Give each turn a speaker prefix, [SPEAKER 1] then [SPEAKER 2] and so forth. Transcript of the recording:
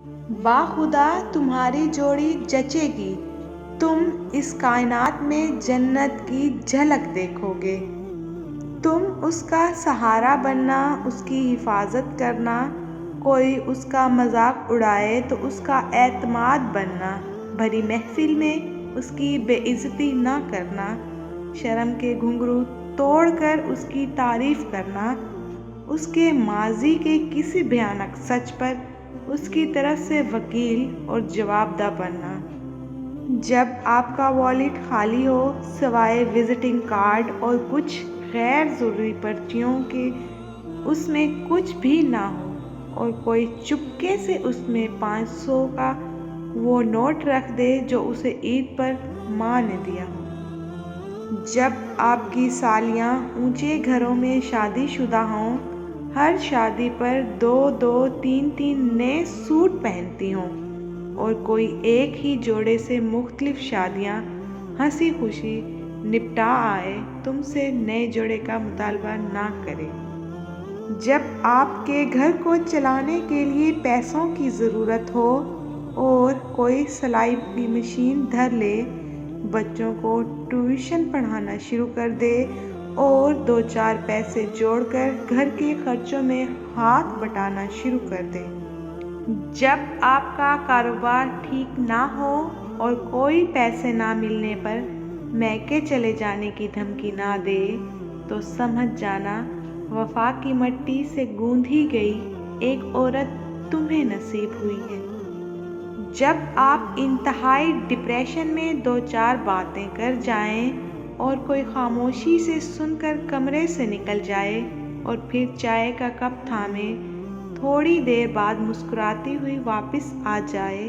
[SPEAKER 1] باخدا تمہاری جوڑی جچے گی، تم اس کائنات میں جنت کی جھلک دیکھو گے۔ تم اس کا سہارا بننا، اس کی حفاظت کرنا، کوئی اس کا مذاق اڑائے تو اس کا اعتماد بننا، بھری محفل میں اس کی بے عزتی نہ کرنا، شرم کے گھنگرو توڑ کر اس کی تعریف کرنا، اس کے ماضی کے کسی بھیانک سچ پر اس کی طرف سے وکیل اور جواب دہ بننا۔ جب آپ کا والیٹ خالی ہو، سوائے وزٹنگ کارڈ اور کچھ غیر ضروری پرچیوں کے اس میں کچھ بھی نہ ہو، اور کوئی چپکے سے اس میں 500 کا وہ نوٹ رکھ دے جو اسے عید پر ماں نے دیا ہو۔ جب آپ کی سالیاں اونچے گھروں میں شادی شدہ ہوں، ہر شادی پر 2 3 نئے سوٹ پہنتی ہوں، اور کوئی ایک ہی جوڑے سے مختلف شادیاں ہنسی خوشی نپٹا آئے، تم سے نئے جوڑے کا مطالبہ نہ کرے۔ جب آپ کے گھر کو چلانے کے لیے پیسوں کی ضرورت ہو اور کوئی سلائی کی مشین دھر لے، بچوں کو ٹیوشن پڑھانا شروع کر دے اور 2 4 پیسے جوڑ کر گھر کے خرچوں میں ہاتھ بٹانا شروع کر دے۔ جب آپ کا کاروبار ٹھیک نہ ہو اور کوئی پیسے نہ ملنے پر میکے چلے جانے کی دھمکی نہ دے، تو سمجھ جانا وفا کی مٹی سے گوندھی گئی ایک عورت تمہیں نصیب ہوئی ہے۔ جب آپ انتہائی ڈپریشن میں 2 4 باتیں کر جائیں اور کوئی خاموشی سے سن کر کمرے سے نکل جائے اور پھر چائے کا کپ تھامے تھوڑی دیر بعد مسکراتی ہوئی واپس آ جائے،